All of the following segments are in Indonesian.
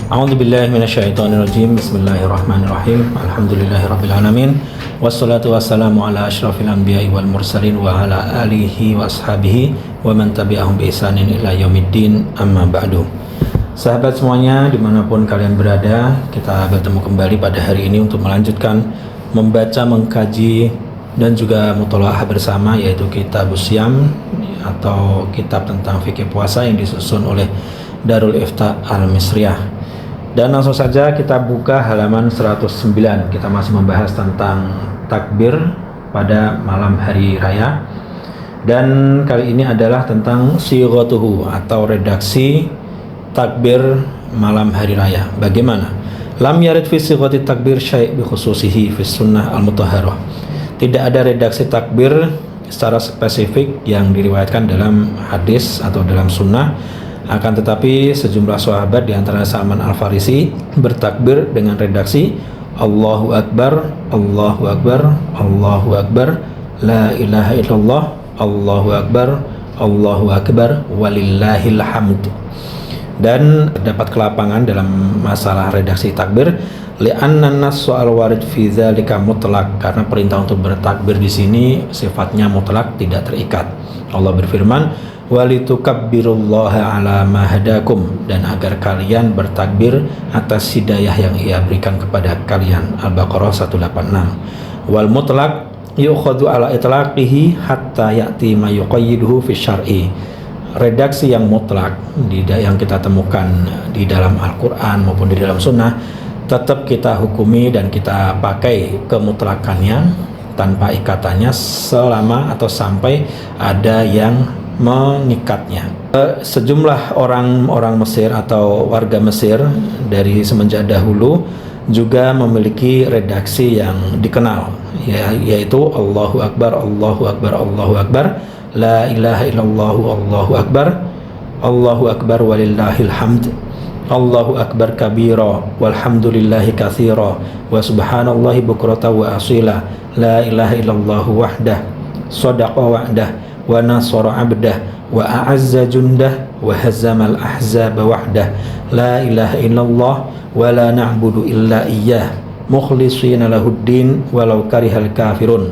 A'udzu billahi minasyaitonir rajim. Bismillahirrahmanirrahim. Alhamdulillahirabbil alamin. Wassalatu wassalamu ala asyrafil anbiya'i wal mursalin wa ala alihi wa ashabihi wa man tabi'ahum bi ihsanin ila yaumiddin. Amma ba'du. Sahabat semuanya dimanapun kalian berada, kita bertemu kembali pada hari ini untuk melanjutkan membaca, mengkaji dan juga muthala'ah bersama, yaitu Kitabus Syiyam atau kitab tentang fikih puasa yang disusun oleh Darul Ifta Al-Misriyah. Dan langsung saja kita buka halaman 109. Kita masih membahas tentang takbir pada malam hari raya. Dan kali ini adalah tentang sighatuhu atau redaksi takbir malam hari raya. Bagaimana? Lam yarid fi sighati takbir syai' bi khususihi fi sunnah al-mutahharah. Tidak ada redaksi takbir secara spesifik yang diriwayatkan dalam hadis atau dalam sunnah. Akan tetapi sejumlah sahabat di antara Salman Al-Farisi bertakbir dengan redaksi Allahu Akbar, Allahu Akbar, Allahu Akbar, La ilaha illallah, Allahu Akbar, Allahu Akbar, walillahil hamd. Dan dapat kelapangan dalam masalah redaksi takbir li'anna an-nass al-warid fi dzalika mutlaq, karena perintah untuk bertakbir di sini sifatnya mutlak, tidak terikat. Allah berfirman walitukabbirullaha ala ma hadakum, dan agar kalian bertakbir atas hidayah yang Ia berikan kepada kalian. Al-Baqarah 186. Wal mutlaq yu'khadhu ala itlaqihi hatta ya'ti ma yuqayyiduhu fi syar'i. Redaksi yang mutlak yang kita temukan di dalam Al-Qur'an maupun di dalam sunnah tetap kita hukumi dan kita pakai kemutlakannya tanpa ikatannya selama atau sampai ada yang mengikatnya. Sejumlah orang Mesir atau warga Mesir dari semenjak dahulu juga memiliki redaksi yang dikenal, yaitu Allahu Akbar, Allahu Akbar, Allahu Akbar, La ilaha illallah, Allahu Akbar, Allahu Akbar, walillahil hamd, Allahu Akbar kabira, walhamdulillahi katsira, wa subhanallahi bukratan wa asila, La ilaha illallah wahdah, sadaqa wa'dah, wa nasara abdah, wa a'azza jundah, wa hazamal ahzaba wahdah, la ilaha illallah wa la na'budu illa iyyah mukhlishina lahuddin walau karihal kafirun.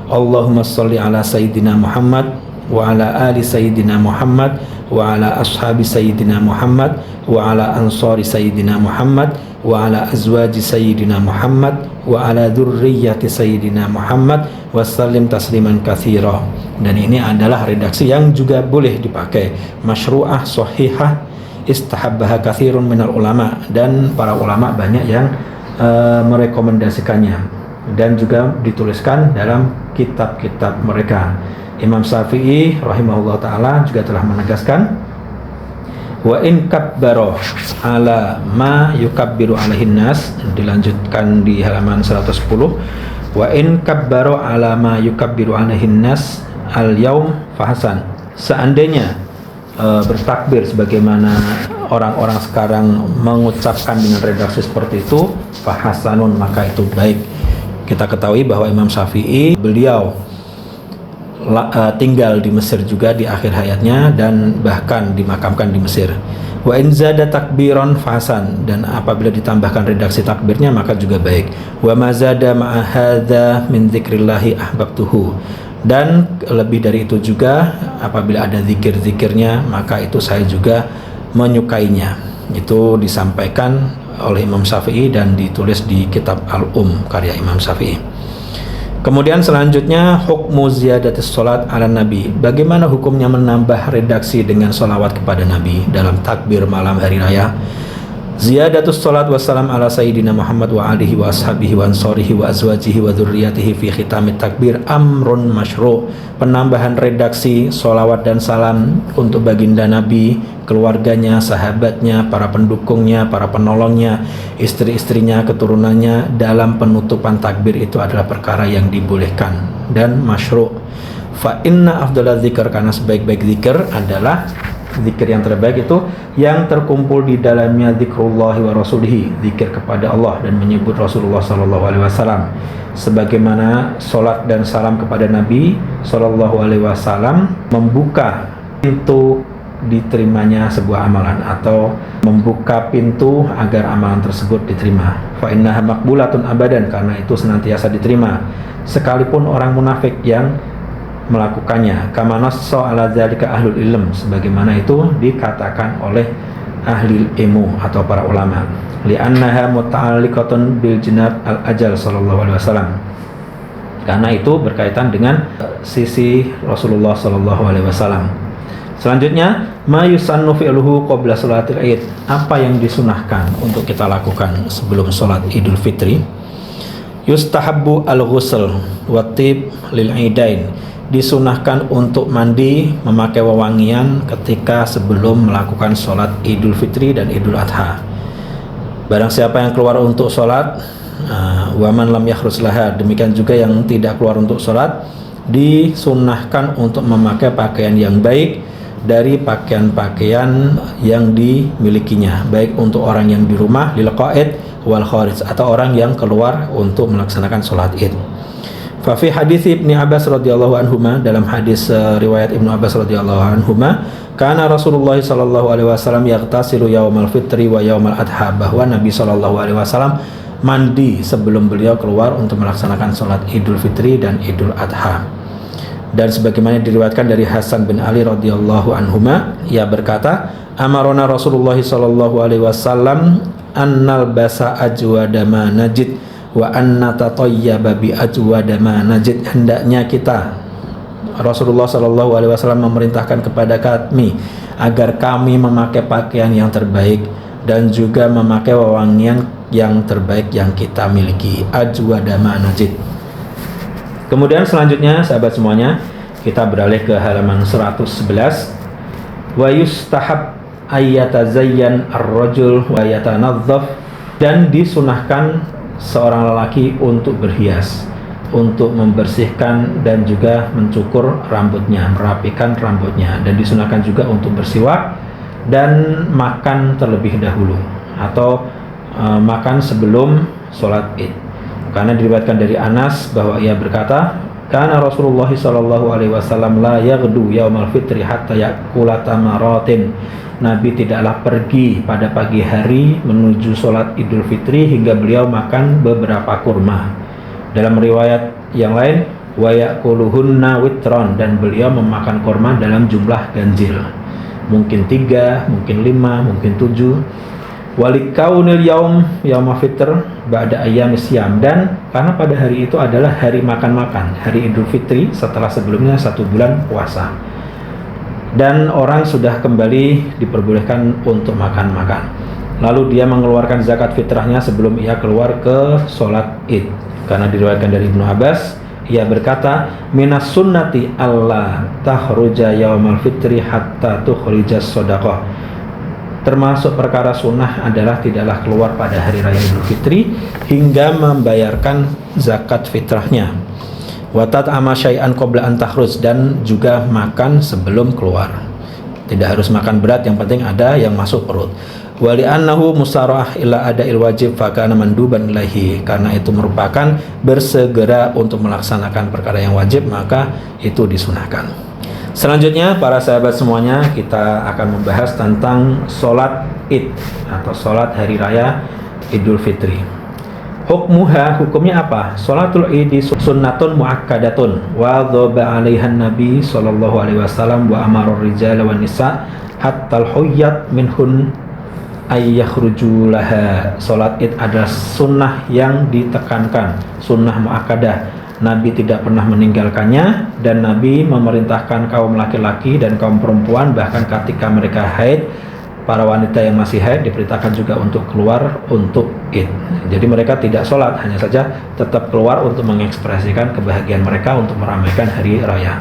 Allahumma shalli ala sayyidina Muhammad wa ala ali sayyidina Muhammad wa ala ashabi sayyidina Muhammad wa ala ansari sayyidina Muhammad wa ala azwaji sayyidina Muhammad wa ala dzurriyyati sayyidina Muhammad wa sallim tasliman katsira. Dan ini adalah redaksi yang juga boleh dipakai, masyru'ah, sahihah, istahabbaha katsirun minal ulama, dan para ulama banyak yang merekomendasikannya dan juga dituliskan dalam kitab-kitab mereka. Imam Syafi'i rahimahullah ta'ala juga telah menegaskan wa in kabbaro ala ma yukabbiru alaihin nas, dilanjutkan di halaman 110, wa in kabbaro ala ma yukabbiru alaihin nas al yaum fahasan. Seandainya bertakbir sebagaimana orang-orang sekarang mengucapkan dengan redaksi seperti itu, fahasanun, maka itu baik. Kita ketahui bahwa Imam Syafi'i beliau tinggal di Mesir juga di akhir hayatnya dan bahkan dimakamkan di Mesir. Wa in zada takbiran fahasan, dan apabila ditambahkan redaksi takbirnya maka juga baik. Wa ma zada ma'a hadza min dzikrillahi ahbabtuhu, dan lebih dari itu juga apabila ada zikir-zikirnya maka itu saya juga menyukainya. Itu disampaikan oleh Imam Syafi'i dan ditulis di kitab karya Imam Syafi'i. Kemudian selanjutnya hukmu ziyadatis sholat ala nabi. Bagaimana hukumnya menambah redaksi dengan sholawat kepada Nabi dalam takbir malam hari raya? Ziyadatus sholat wassalam ala sayyidina Muhammad wa alihi wa ashabihi wa ansarihi wa azwajihi wa dzurriyyatihi fi khitamit takbir amrun masyru'. Penambahan redaksi sholawat dan salam untuk baginda Nabi, keluarganya, sahabatnya, para pendukungnya, para penolongnya, istri-istrinya, keturunannya dalam penutupan takbir itu adalah perkara yang dibolehkan dan masyru'. Fa inna afdalaz dzikr, karena sebaik-baik zikir adalah zikir yang terbaik itu yang terkumpul di dalamnya zikrullahi wa rasulihi, zikir kepada Allah dan menyebut Rasulullah sallallahu alaihi wasallam, sebagaimana salat dan salam kepada Nabi sallallahu alaihi wasallam membuka pintu diterimanya sebuah amalan atau membuka pintu agar amalan tersebut diterima. Fa innaha maqbulatun abadan, karena itu senantiasa diterima sekalipun orang munafik yang melakukannya. Kama nassa ala dzalika ahlul ilm, sebagaimana itu dikatakan oleh ahli ilmu atau para ulama. Li'annaha muta'alliqatun bil jinab al ajal sallallahu alaihi wasallam, karena itu berkaitan dengan sisi Rasulullah sallallahu alaihi wasallam. Selanjutnya, ma yusannu fi'luhu qabla salatil Id, apa yang disunahkan untuk kita lakukan sebelum salat Idul Fitri. Yustahabbu al-ghusl wa tib lil idain, disunahkan untuk mandi, memakai wewangian ketika sebelum melakukan sholat Idul Fitri dan Idul Adha. Barang siapa yang keluar untuk sholat, waman lam yakhruj laha, demikian juga yang tidak keluar untuk sholat, disunahkan untuk memakai pakaian yang baik dari pakaian-pakaian yang dimilikinya, baik untuk orang yang di rumah lil qaid wal kharij, atau orang yang keluar untuk melaksanakan sholat Id. Fa fi hadis Ibnu Abbas radhiyallahu anhuma, dalam hadis riwayat Ibnu Abbas radhiyallahu anhuma, kana Rasulullah sallallahu alaihi wasallam yaghtasilu yaumal fitri wa yaumal adha, bahwa Nabi sallallahu alaihi wasallam mandi sebelum beliau keluar untuk melaksanakan sholat Idul Fitri dan Idul Adha. Dan sebagaimana diriwayatkan dari Hasan bin Ali radhiyallahu anhuma, ia berkata, amarona Rasulullah sallallahu alaihi wasallam annal basa ajwada ma najid wa anna tatayyaba bi ajwada ma najid, hendaknya kita, Rasulullah sallallahu alaihi wasallam memerintahkan kepada kami agar kami memakai pakaian yang terbaik dan juga memakai wewangian yang terbaik yang kita miliki, ajwada ma najid. Kemudian selanjutnya sahabat semuanya, kita beralih ke halaman 111. Wa yustahab ayyatazayyan ar-rajul wa yatanadzaf, dan disunahkan seorang lelaki untuk berhias, untuk membersihkan dan juga mencukur rambutnya, merapikan rambutnya, dan disunahkan juga untuk bersiwak dan makan terlebih dahulu atau makan sebelum sholat Id. Karena diriwayatkan dari Anas bahwa ia berkata, karena Rasulullah sallallahu alaihi wasallam la yaghdu yaumal fitri hatta yakula tamaratin, Nabi tidaklah pergi pada pagi hari menuju sholat Idul Fitri hingga beliau makan beberapa kurma. Dalam riwayat yang lain, wa yakuluhunna witron, dan beliau memakan kurma dalam jumlah ganjil, mungkin 3, mungkin 5, mungkin 7. Walikaunil yaum yaumul fitr ba'da ayyamis syam, dan karena pada hari itu adalah hari makan-makan, hari Idul Fitri setelah sebelumnya 1 bulan puasa, dan orang sudah kembali diperbolehkan untuk makan-makan. Lalu dia mengeluarkan zakat fitrahnya sebelum ia keluar ke sholat Id. Karena diriwayatkan dari Ibnu Abbas, ia berkata, minas sunnati alla tahruja yaumal fitri hatta tukhrijas shadaqah, termasuk perkara sunnah adalah tidaklah keluar pada hari raya Idul Fitri hingga membayarkan zakat fitrahnya. Watat ama syai'an qabla an takhruj, dan juga makan sebelum keluar. Tidak harus makan berat, yang penting ada yang masuk perut. Wali annahu musarah ila ada'il wajib fakana manduban ilahi, karena itu merupakan bersegera untuk melaksanakan perkara yang wajib, maka itu disunahkan. Selanjutnya para sahabat semuanya, kita akan membahas tentang sholat Id atau sholat hari raya Idul Fitri. Hukmuha, hukumnya apa? Sholatul Id sunnatun muakkadatun wa dhaba 'alaihan Nabi sallallahu alaihi wasallam wa amara rijal wa nisa hatta al-huyyat minhun ayyakhruju laha. Sholat Id adalah sunnah yang ditekankan, sunnah muakkadah. Nabi tidak pernah meninggalkannya, dan Nabi memerintahkan kaum laki-laki dan kaum perempuan, bahkan ketika mereka haid, para wanita yang masih haid diperintahkan juga untuk keluar untuk Id. Jadi mereka tidak sholat, hanya saja tetap keluar untuk mengekspresikan kebahagiaan mereka untuk meramaikan hari raya.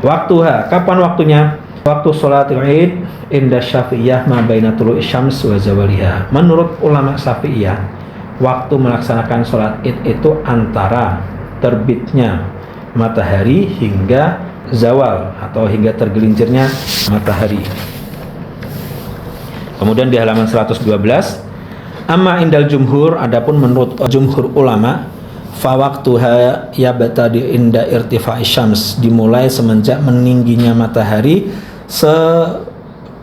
Waktuha, kapan waktunya? Waktu sholatul Id inda Syafi'iyah ma baina tulu'i syams wa zawaliha. Menurut ulama Syafi'iyah, waktu melaksanakan sholat Id itu antara terbitnya matahari hingga zawal atau hingga tergelincirnya matahari. Kemudian di halaman 112, amma indal jumhur, adapun menurut jumhur ulama, fa waqtuha yabtadi inda irtifa'i syams, dimulai semenjak meningginya matahari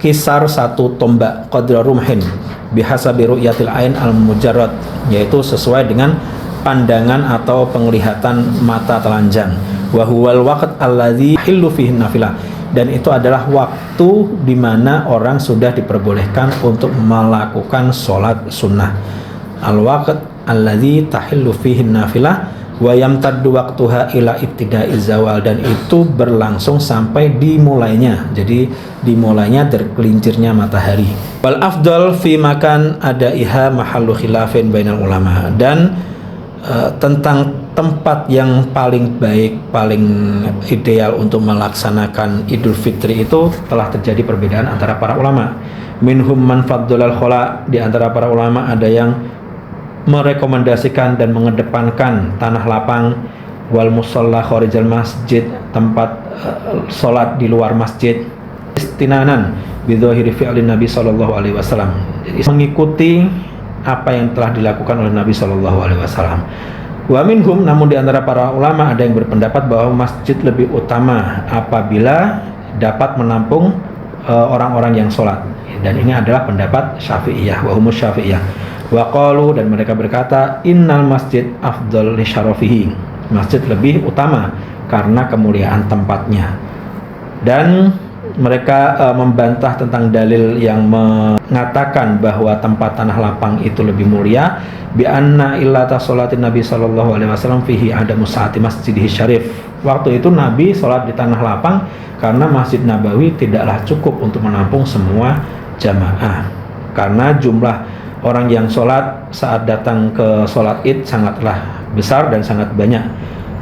kisar satu tombak qadra rumhin bihasabi ru'yatil ain al-mujarrad, yaitu sesuai dengan pandangan atau penglihatan mata telanjang. Wa huwal waqt alladzi hillu fihi nafilah, dan itu adalah waktu di mana orang sudah diperbolehkan untuk melakukan sholat sunnah. Al-waqt alladzi tahillu fihi nafilah wa yamtaddu waqtuha ila ibtida'iz zawal, dan itu berlangsung sampai dimulainya, jadi dimulainya tergelincirnya matahari. Wal afdal fi makan adaiha mahallu khilafin bainal ulama, dan tentang tempat yang paling baik, paling ideal untuk melaksanakan Idul Fitri itu telah terjadi perbedaan antara para ulama. Minhum man faddalal khola, di antara para ulama ada yang merekomendasikan dan mengedepankan tanah lapang, wal musalla kharijal masjid, tempat sholat di luar masjid, istinanan bidhahiri fi'lin Nabi sallallahu alaihi wasallam, mengikuti apa yang telah dilakukan oleh Nabi sallallahu alaihi wasallam. Wa minhum, namun di antara para ulama ada yang berpendapat bahwa masjid lebih utama apabila dapat menampung orang-orang yang sholat, dan ini adalah pendapat Syafi'iyah, wa humus Syafi'iyah. Wa qalu, dan mereka berkata, innal masjid afdal li syarafihi, masjid lebih utama karena kemuliaan tempatnya. Dan mereka membantah tentang dalil yang mengatakan bahwa tempat tanah lapang itu lebih mulia, bi anna illata sholatin Nabi sallallahu alaihi wasallam fihi adamu saati masjidih syarif. Waktu itu Nabi sholat di tanah lapang karena Masjid Nabawi tidaklah cukup untuk menampung semua jamaah, karena jumlah orang yang sholat saat datang ke sholat id sangatlah besar dan sangat banyak.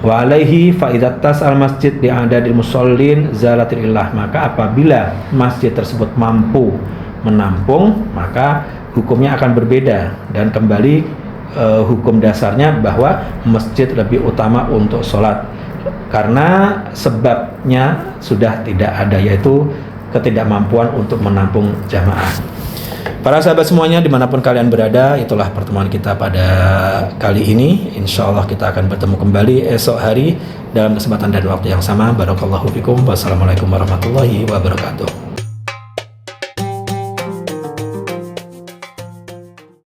Wa alaihi fa'idatas al-masjid li'adadil musallin zalatil illah, maka apabila masjid tersebut mampu menampung, maka hukumnya akan berbeda, dan kembali hukum dasarnya bahwa masjid lebih utama untuk sholat karena sebabnya sudah tidak ada, yaitu ketidakmampuan untuk menampung jamaah. Para sahabat semuanya dimanapun kalian berada, itulah pertemuan kita pada kali ini. Insya Allah kita akan bertemu kembali esok hari dalam kesempatan dan waktu yang sama. Barakallahu fikum. Wassalamualaikum warahmatullahi wabarakatuh.